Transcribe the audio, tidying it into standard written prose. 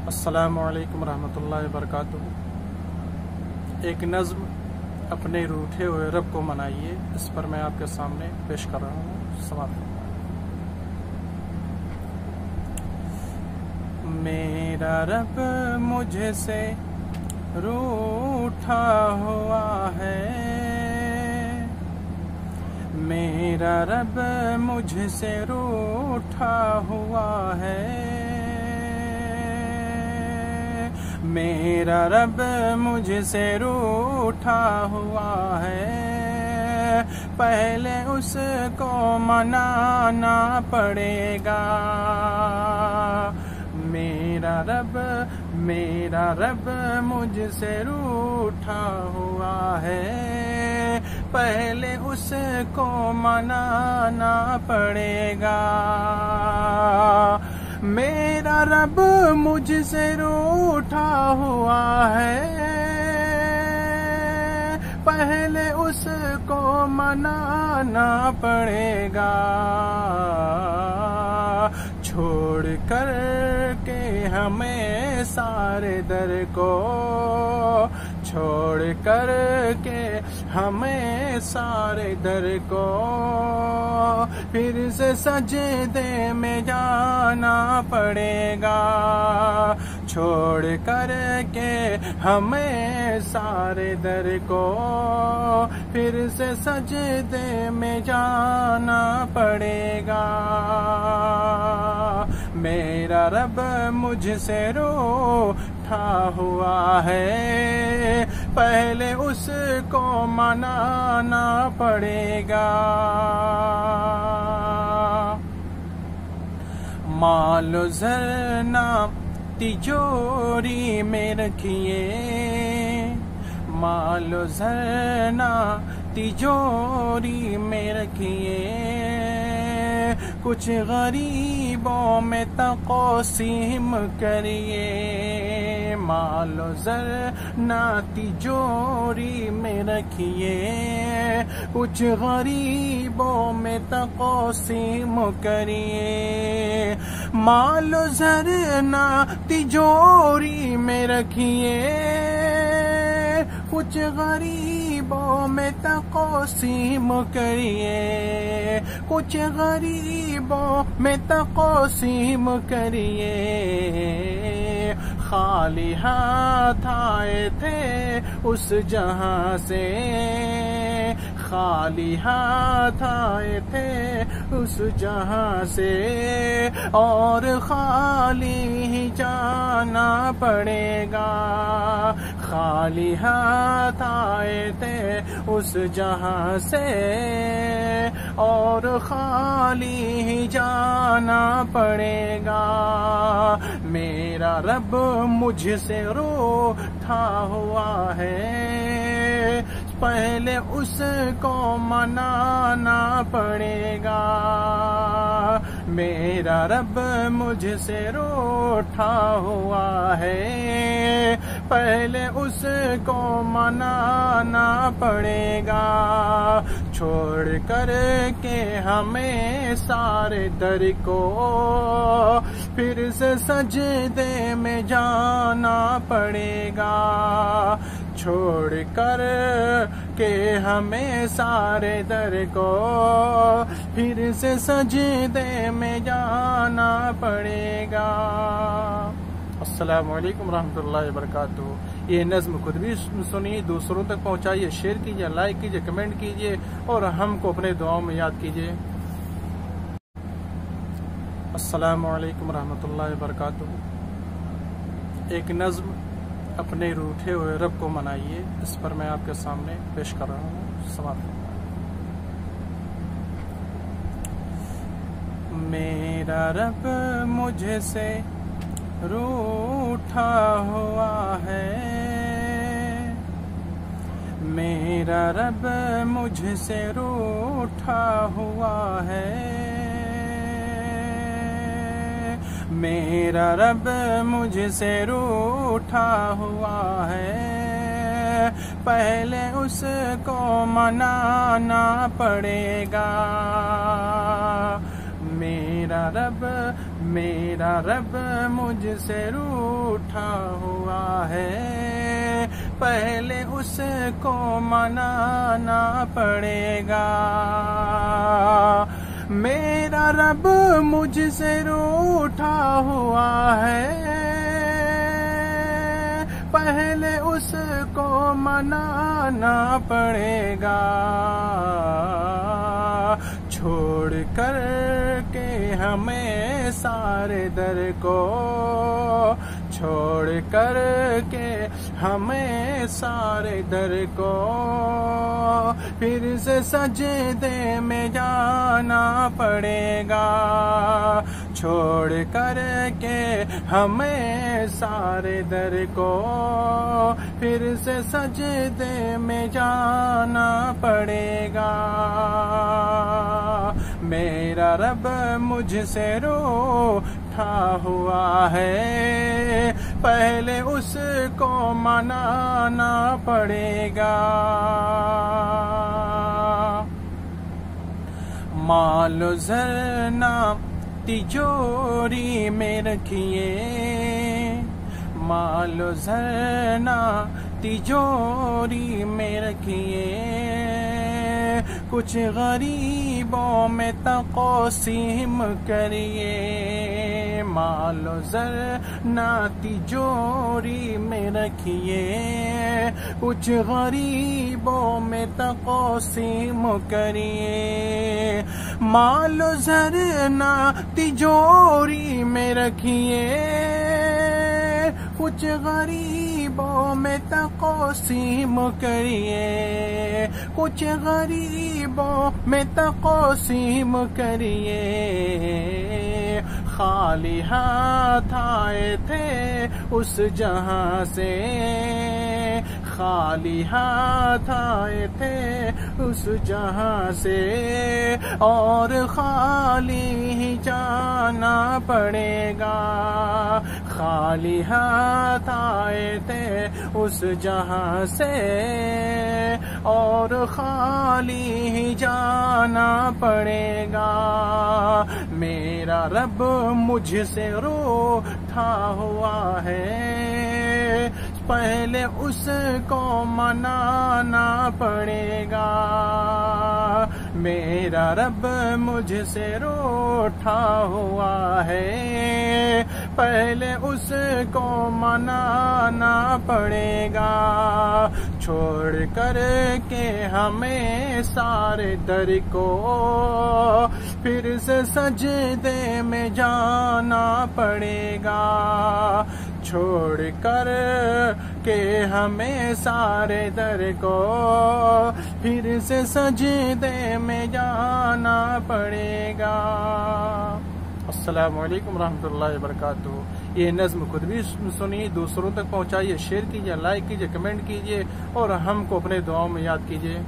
अस्सलामुअलैकुम रहमतुल्लाहि वबरकातुहू। एक नज़्म अपने रूठे हुए रब को मनाइए, इस पर मैं आपके सामने पेश कर रहा हूँ। समाप्त। मेरा रब मुझसे रूठा हुआ है, मेरा रब मुझसे रूठा हुआ है, मेरा रब मुझसे रूठा हुआ है। पहले उसको मनाना पड़ेगा। मेरा रब मुझसे रूठा हुआ है, पहले उसको मनाना पड़ेगा। मेरा रब मुझसे रूठा हुआ है, पहले उसको मनाना पड़ेगा। छोड़ कर के हमें सारे दर को, छोड़ कर के हमें सारे दर को, फिर से सजदे में जाना पड़ेगा। छोड़ कर के हमें सारे दर को, फिर से सजदे में जाना पड़ेगा। मेरा रब मुझसे रूठा हुआ है, पहले उसको मनाना पड़ेगा। मालो ज़रना तिजोरी में रखिए, मालो ज़रना तिजोरी में रखिए, कुछ गरीबों में तक़सीम करिए। मालो ज़रना तिजोरी में रखिए, कुछ गरीबों में तक़सीम करिए। मालो ज़रना तिजोरी में रखिए, कुछ गरीबों में तक़सीम करिए, कुछ गरीबों में तक़सीम करिए। खाली हाथ आए थे उस जहां से, खाली हाथ आए थे उस जहां से, और खाली ही जाना पड़ेगा। खाली हाथ आए थे उस जहां से, और खाली ही जाना पड़ेगा। मेरा रब मुझसे रूठा हुआ है, पहले उसको मनाना पड़ेगा। मेरा रब मुझसे रूठा हुआ है, पहले उसको मनाना पड़ेगा। छोड़ कर के हमें सारे दर को, फिर से सजदे में जाना पड़ेगा। छोड़ कर के हमें सारे दर को, फिर से सजदे में जाना पड़ेगा। अस्सलामु अलैकुम रहमतुल्लाहि वबरकातुहू। ये नज़्म खुद भी सुनिए, दूसरों तक पहुंचाइए, शेयर कीजिए, लाइक कीजिए, कमेंट कीजिए, और हमको अपने दुआओं में याद कीजिए। अस्सलामु अलैकुम रहमतुल्लाहि वबरकातुहू। एक नज़्म अपने रूठे हुए रब को मनाइए, इस पर मैं आपके सामने पेश कर रहा हूँ। समाप्त। मेरा रब मुझसे रूठा हुआ है, मेरा रब मुझसे रूठा हुआ है, मेरा रब मुझसे रूठा हुआ है, पहले उसको मनाना पड़ेगा। मेरा रब मुझसे रूठा हुआ है, पहले उसको मनाना पड़ेगा। मेरा रब मुझसे रूठा हुआ है, पहले उसको मनाना पड़ेगा। छोड़ कर के हमें सारे दर को, छोड़ कर के हमें सारे दर को, फिर से सजदे में जाना पड़ेगा। छोड़ कर के हमें सारे दर को, फिर से सजदे में जाना पड़ेगा। मेरा रब मुझसे रूठा हुआ है, पहले उसको मनाना पड़ेगा। मालो ज़रना तिजोरी में रखिए, मालो ज़रना तिजोरी में रखिए, कुछ गरीबों में तक़सीम करिए। मालो ज़रना तिजोरी में रखिए, कुछ गरीबों में तक़सीम करिए। मालो ज़रना तिजोरी में रखिए, कुछ गरीबों में तक़सीम करिए, कुछ गरीबों में तक़सीम करिए। खाली हाथ आए थे उस जहां से, खाली हाथ आए थे उस जहां से, और खाली ही जाना पड़ेगा। खाली हाथ आए थे उस जहां से, और खाली ही जाना पड़ेगा। मेरा रब मुझसे रूठा हुआ है, पहले उसको मनाना पड़ेगा। मेरा रब मुझसे रूठा हुआ है, पहले उसको मनाना पड़ेगा। छोड़ कर के हमें सारे दर को, फिर से सजदे में जाना पड़ेगा। छोड़ कर के हमें सारे दर को, फिर से सजदे में जाना पड़ेगा। अस्सलामु अलैकुम रहमतुल्लाहि व बरकातुहू। ये नज़्म खुद भी सुनिए, दूसरों तक पहुंचाइए, शेयर कीजिए, लाइक कीजिए, कमेंट कीजिए और हमको अपने दुआओं में याद कीजिए।